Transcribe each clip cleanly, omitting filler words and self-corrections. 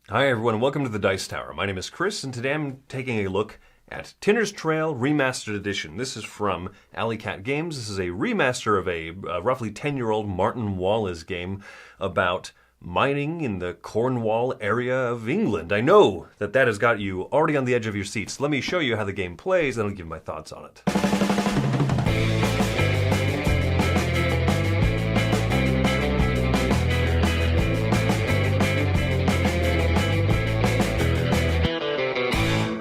Hi everyone, welcome to the Dice Tower. My name is Chris, and today I'm taking a look at Tinner's Trail Remastered Edition. This is from Alley Cat Games. This is a remaster of a roughly 10-year-old Martin Wallace game about mining in the Cornwall area of England. I know that has got you already on the edge of your seats. Let me show you how the game plays, and I'll give my thoughts on it.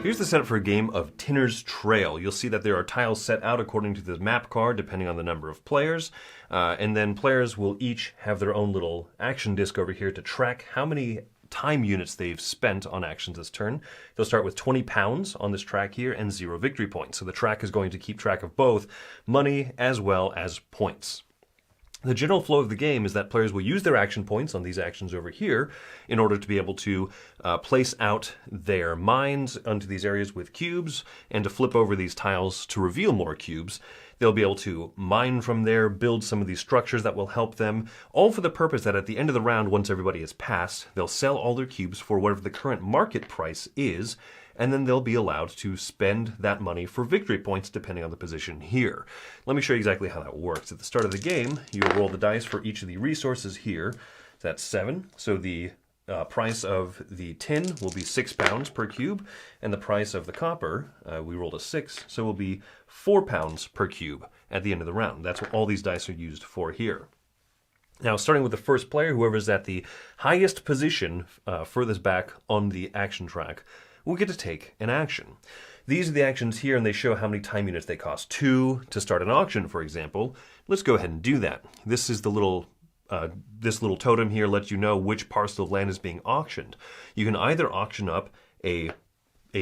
Here's the setup for a game of Tinner's Trail. You'll see that there are tiles set out according to the map card, depending on the number of players. And then players will each have their own little action disc over here to track how many time units they've spent on actions this turn. They'll start with 20 pounds on this track here and 0 victory points. So the track is going to keep track of both money as well as points. The general flow of the game is that players will use their action points on these actions over here in order to be able to place out their mines onto these areas with cubes and to flip over these tiles to reveal more cubes. They'll be able to mine from there, build some of these structures that will help them, all for the purpose that at the end of the round, once everybody has passed, they'll sell all their cubes for whatever the current market price is, and then they'll be allowed to spend that money for victory points depending on the position here. Let me show you exactly how that works. At the start of the game, you'll roll the dice for each of the resources here. That's 7. So the price of the tin will be 6 pounds per cube, and the price of the copper, we rolled a 6, so will be 4 pounds per cube at the end of the round. That's what all these dice are used for here. Now, starting with the first player, whoever's at the highest position furthest back on the action track, will get to take an action. These are the actions here, and they show how many time units they cost. 2 to start an auction, for example. Let's go ahead and do that. This is the little this little totem here lets you know which parcel of land is being auctioned. You can either auction up a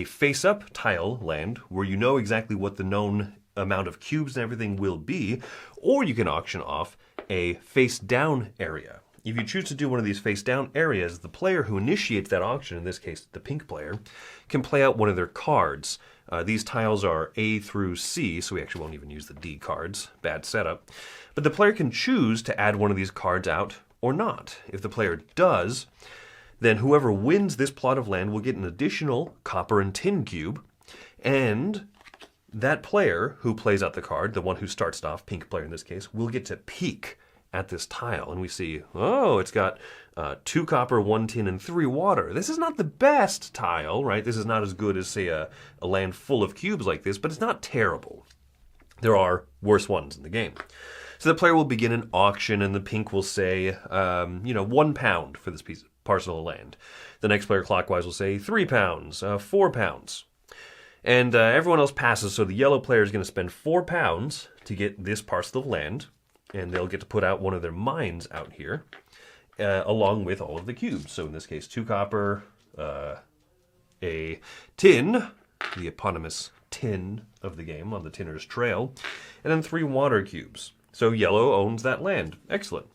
face-up tile land where you know exactly what the known amount of cubes and everything will be, or you can auction off a face-down area. If you choose to do one of these face-down areas, the player who initiates that auction, in this case the pink player, can play out one of their cards. These tiles are A through C, so we actually won't even use the D cards. Bad setup. But the player can choose to add one of these cards out or not. If the player does, then whoever wins this plot of land will get an additional copper and tin cube, and that player who plays out the card, the one who starts it off, pink player in this case, will get to peek at this tile, and we see, oh, it's got 2 copper, 1 tin, and 3 water. This is not the best tile, right? This is not as good as, say, a land full of cubes like this, but it's not terrible. There are worse ones in the game. So the player will begin an auction, and the pink will say, 1 pound for this parcel of land. The next player clockwise will say 3 pounds, 4 pounds. And everyone else passes, so the yellow player is going to spend 4 pounds to get this parcel of land, and they'll get to put out one of their mines out here, along with all of the cubes. So in this case, 2 copper, a tin, the eponymous tin of the game on the Tinner's Trail, and then 3 water cubes. So yellow owns that land. Excellent.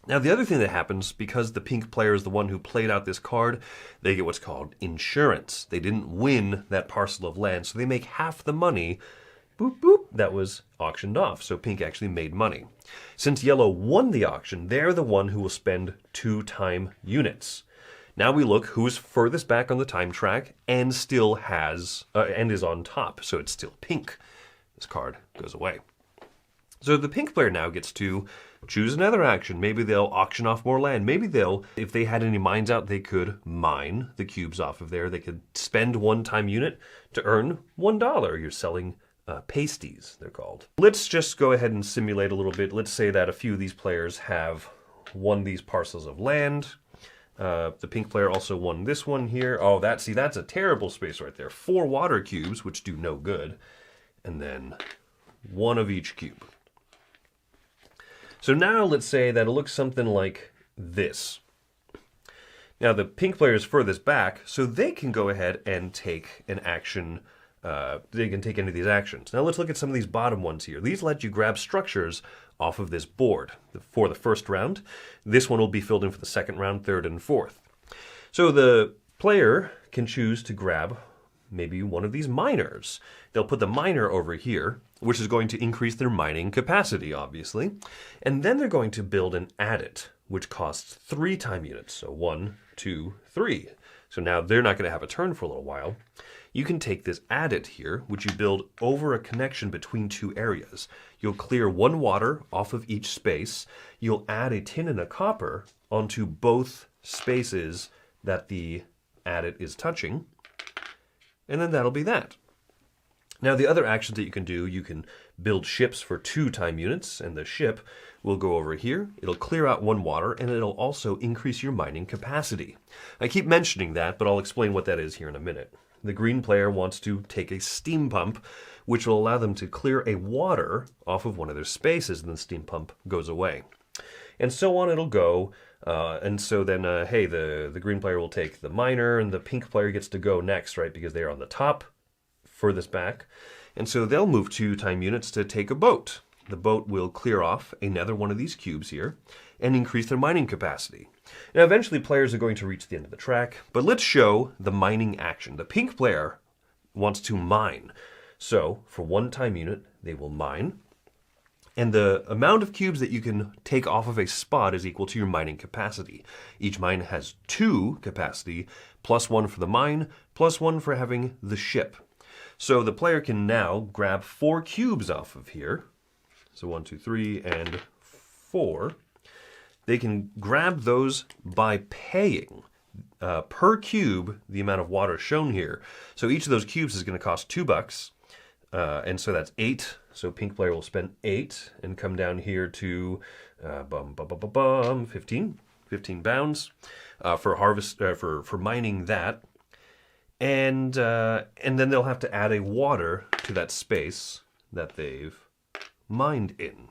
Now the other thing that happens, because the pink player is the one who played out this card, they get what's called insurance. They didn't win that parcel of land, so they make half the money boop, boop, that was auctioned off. So pink actually made money. Since yellow won the auction, they're the one who will spend 2 time units. Now we look who's furthest back on the time track and still has, and is on top. So it's still pink. This card goes away. So the pink player now gets to choose another action. Maybe they'll auction off more land. Maybe they'll, if they had any mines out, they could mine the cubes off of there. They could spend 1 time unit to earn $1. You're selling pasties, they're called. Let's just go ahead and simulate a little bit. Let's say that a few of these players have won these parcels of land. The pink player also won this one here. Oh, that's a terrible space right there. 4 water cubes, which do no good. And then 1 of each cube. So now let's say that it looks something like this. Now the pink player is furthest back, so they can go ahead and take an action. They can take any of these actions. Now let's look at some of these bottom ones here. These let you grab structures off of this board for the first round. This one will be filled in for the second round, third, and fourth. So the player can choose to grab maybe one of these miners. They'll put the miner over here, which is going to increase their mining capacity, obviously. And then they're going to build an adit, which costs 3 time units. So 1, 2, 3. So now they're not going to have a turn for a little while. You can take this adit here, which you build over a connection between 2 areas. You'll clear 1 water off of each space. You'll add a tin and a copper onto both spaces that the adit is touching. And then that'll be that. Now the other actions that you can do, you can build ships for 2 time units, and the ship will go over here. It'll clear out 1 water, and it'll also increase your mining capacity. I keep mentioning that, but I'll explain what that is here in a minute. The green player wants to take a steam pump, which will allow them to clear a water off of one of their spaces, and the steam pump goes away. And so on it'll go. And so then, hey, the green player will take the miner, and the pink player gets to go next, right? Because they're on the top, furthest back. And so they'll move 2 time units to take a boat. The boat will clear off another one of these cubes here and increase their mining capacity. Now, eventually players are going to reach the end of the track, but let's show the mining action. The pink player wants to mine. So for 1 time unit, they will mine. And the amount of cubes that you can take off of a spot is equal to your mining capacity. Each mine has 2 capacity, plus 1 for the mine, plus 1 for having the ship. So the player can now grab 4 cubes off of here. So 1, 2, 3, and 4. They can grab those by paying per cube the amount of water shown here. So each of those cubes is going to cost $2. And so that's 8. So pink player will spend 8 and come down here to 15 pounds for harvest for mining that. And then they'll have to add a water to that space that they've mined in.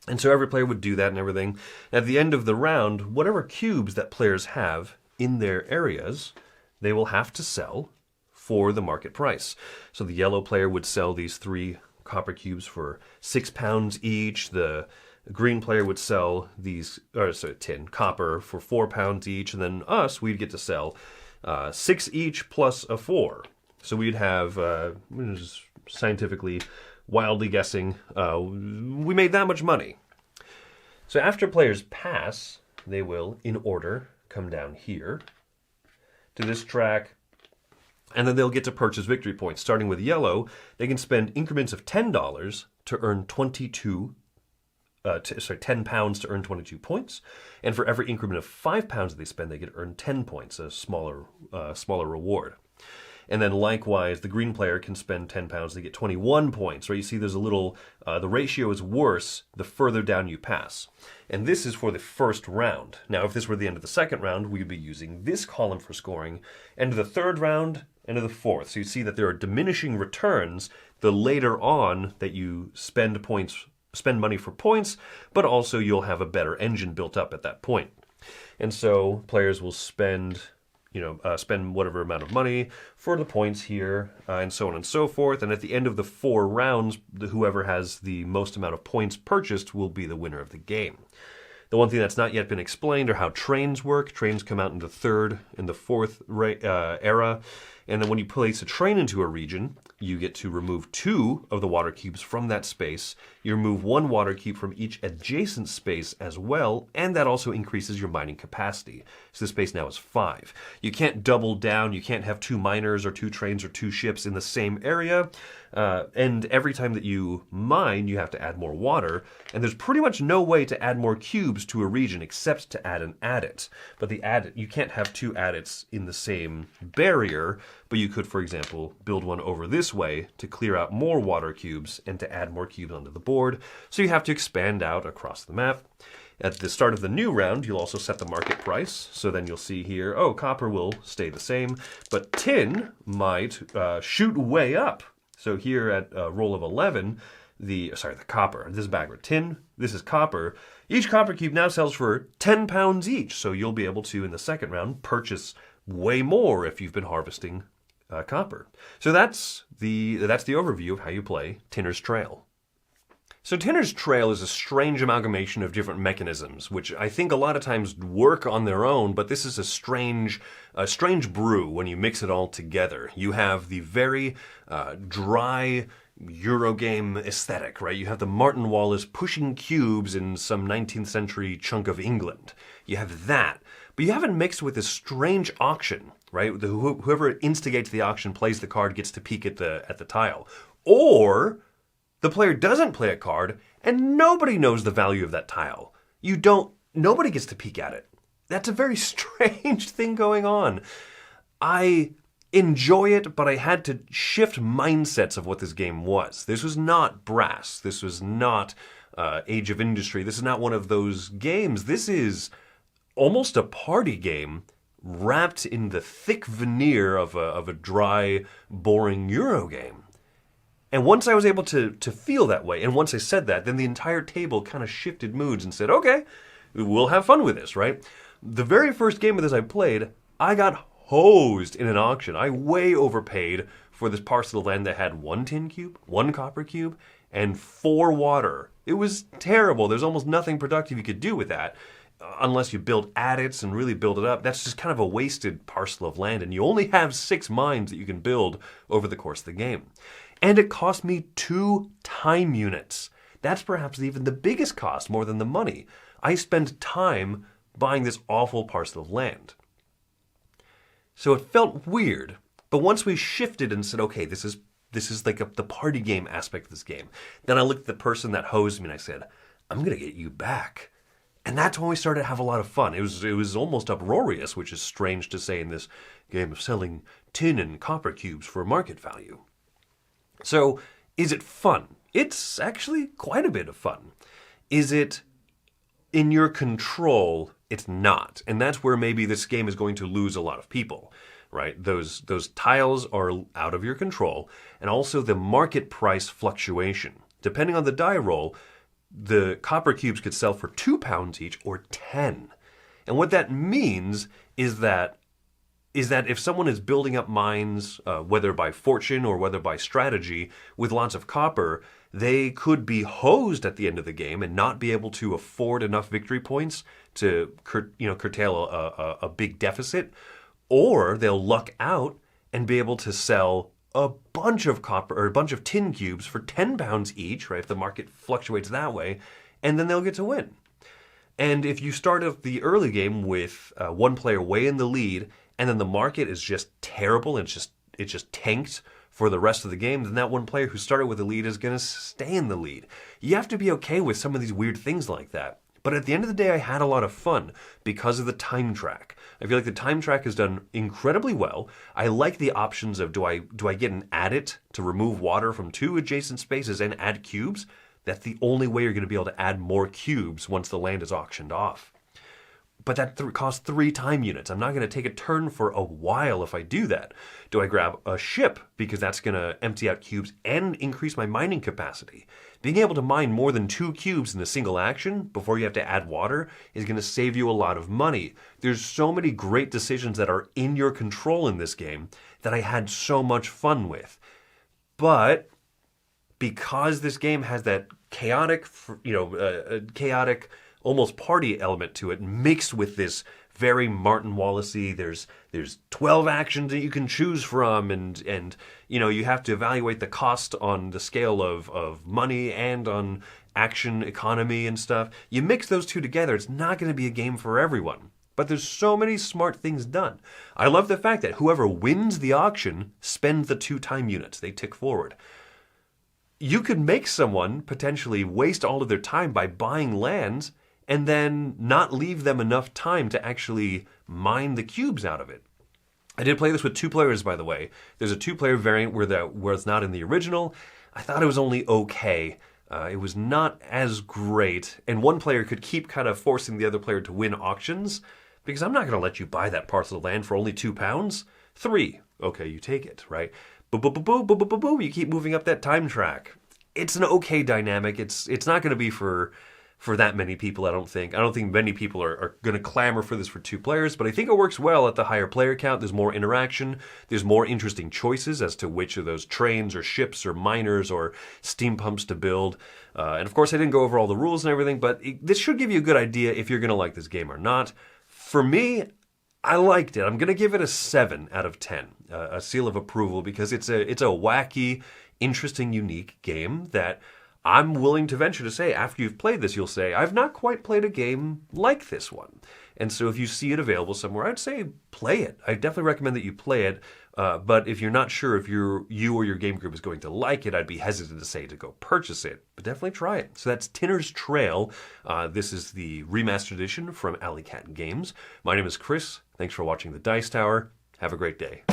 And so every player would do that and everything. At the end of the round, whatever cubes that players have in their areas, they will have to sell for the market price. So the yellow player would sell these 3 copper cubes for 6 pounds each. The green player would sell these, tin copper for 4 pounds each. And then us, we'd get to sell 6 each plus a 4. So we'd have, scientifically, wildly guessing, we made that much money. So after players pass, they will, in order, come down here to this track, and then they'll get to purchase victory points. Starting with yellow, they can spend increments of $10 to earn 10 pounds to earn 22 points. And for every increment of 5 pounds that they spend, they get to earn 10 points, a smaller reward. And then likewise, the green player can spend 10 pounds to get 21 points, right? You see there's a little, the ratio is worse the further down you pass. And this is for the first round. Now, if this were the end of the second round, we'd be using this column for scoring. End of the third round, end of the fourth. So you see that there are diminishing returns the later on that you spend money for points, but also you'll have a better engine built up at that point. And so players will spend whatever amount of money for the points here, and so on and so forth. And at the end of the 4 rounds, whoever has the most amount of points purchased will be the winner of the game. The one thing that's not yet been explained are how trains work. Trains come out in the 3rd and the 4th era. And then when you place a train into a region, you get to remove 2 of the water cubes from that space. You remove 1 water cube from each adjacent space as well, and that also increases your mining capacity. So this space now is 5. You can't double down. You can't have 2 miners or 2 trains or 2 ships in the same area. And every time that you mine, you have to add more water. And there's pretty much no way to add more cubes to a region except to add an adit. But the adit, you can't have 2 adits in the same barrier, but you could, for example, build one over this way to clear out more water cubes and to add more cubes onto the board. So you have to expand out across the map. At the start of the new round, you'll also set the market price. So then you'll see here, copper will stay the same, but tin might shoot way up. So here at roll of 11, the copper, this is backward. Tin, this is copper. Each copper cube now sells for 10 pounds each. So you'll be able to, in the second round, purchase way more if you've been harvesting copper. So that's the overview of how you play Tinner's Trail. So Tinner's Trail is a strange amalgamation of different mechanisms, which I think a lot of times work on their own, but this is a strange brew when you mix it all together. You have the very dry Eurogame aesthetic, right? You have the Martin Wallace pushing cubes in some 19th century chunk of England. You have that, but you have it mixed with this strange auction, right? Whoever instigates the auction plays the card, gets to peek at the tile. Or the player doesn't play a card, and nobody knows the value of that tile. Nobody gets to peek at it. That's a very strange thing going on. I enjoy it, but I had to shift mindsets of what this game was. This was not Brass. This was not Age of Industry. This is not one of those games. This is almost a party game wrapped in the thick veneer of a dry, boring Euro game. And once I was able to feel that way, and once I said that, then the entire table kind of shifted moods and said, okay, we'll have fun with this, right? The very first game of this I played, I got hosed in an auction. I way overpaid for this parcel of land that had 1 tin cube, 1 copper cube, and 4 water. It was terrible. There's almost nothing productive you could do with that unless you build adits and really build it up. That's just kind of a wasted parcel of land, and you only have 6 mines that you can build over the course of the game. And it cost me 2 time units. That's perhaps even the biggest cost, more than the money. I spend time buying this awful parcel of land. So it felt weird, but once we shifted and said, okay, this is like the party game aspect of this game, then I looked at the person that hosed me and I said, I'm going to get you back. And that's when we started to have a lot of fun. It was almost uproarious, which is strange to say in this game of selling tin and copper cubes for market value. So, is it fun? It's actually quite a bit of fun. Is it in your control? It's not. And that's where maybe this game is going to lose a lot of people, right? Those tiles are out of your control, and also the market price fluctuation. Depending on the die roll, the copper cubes could sell for £2 each or 10. And what that means is that if someone is building up mines, whether by fortune or whether by strategy, with lots of copper, they could be hosed at the end of the game and not be able to afford enough victory points to curtail a big deficit, or they'll luck out and be able to sell a bunch of copper or a bunch of tin cubes for £10 each, right? If the market fluctuates that way, and then they'll get to win. And if you start off the early game with one player way in the lead, and then the market is just terrible and it's just tanked for the rest of the game, then that one player who started with the lead is going to stay in the lead. You have to be okay with some of these weird things like that. But at the end of the day, I had a lot of fun because of the time track. I feel like the time track is done incredibly well. I like the options of do I get an adit to remove water from 2 adjacent spaces and add cubes? That's the only way you're going to be able to add more cubes once the land is auctioned off. But that costs 3 time units. I'm not going to take a turn for a while if I do that. Do I grab a ship because that's going to empty out cubes and increase my mining capacity? Being able to mine more than 2 cubes in a single action before you have to add water is going to save you a lot of money. There's so many great decisions that are in your control in this game that I had so much fun with. But because this game has that chaotic, almost party element to it, mixed with this very Martin Wallace-y, there's 12 actions that you can choose from, and you have to evaluate the cost on the scale of money and on action economy and stuff. You mix those two together, it's not going to be a game for everyone. But there's so many smart things done. I love the fact that whoever wins the auction spends the 2 time units. They tick forward. You could make someone potentially waste all of their time by buying lands and then not leave them enough time to actually mine the cubes out of it. I did play this with 2 players, by the way. There's a 2-player variant where it's not in the original. I thought it was only okay. It was not as great, and one player could keep kind of forcing the other player to win auctions, because I'm not going to let you buy that parcel of land for only £2. 3. Okay, you take it, right? Boo, you keep moving up that time track. It's an okay dynamic. It's not going to be for for that many people, I don't think. I don't think many people are going to clamor for this for 2 players, but I think it works well at the higher player count. There's more interaction. There's more interesting choices as to which of those trains or ships or miners or steam pumps to build. And of course, I didn't go over all the rules and everything, but this should give you a good idea if you're going to like this game or not. For me, I liked it. I'm going to give it a 7 out of 10, a seal of approval, because it's a wacky, interesting, unique game that I'm willing to venture to say, after you've played this, you'll say, I've not quite played a game like this one. And so if you see it available somewhere, I'd say play it. I definitely recommend that you play it. But if you're not sure if you or your game group is going to like it, I'd be hesitant to say to go purchase it. But definitely try it. So that's Tinner's Trail. This is the remastered edition from Alley Cat Games. My name is Chris. Thanks for watching The Dice Tower. Have a great day.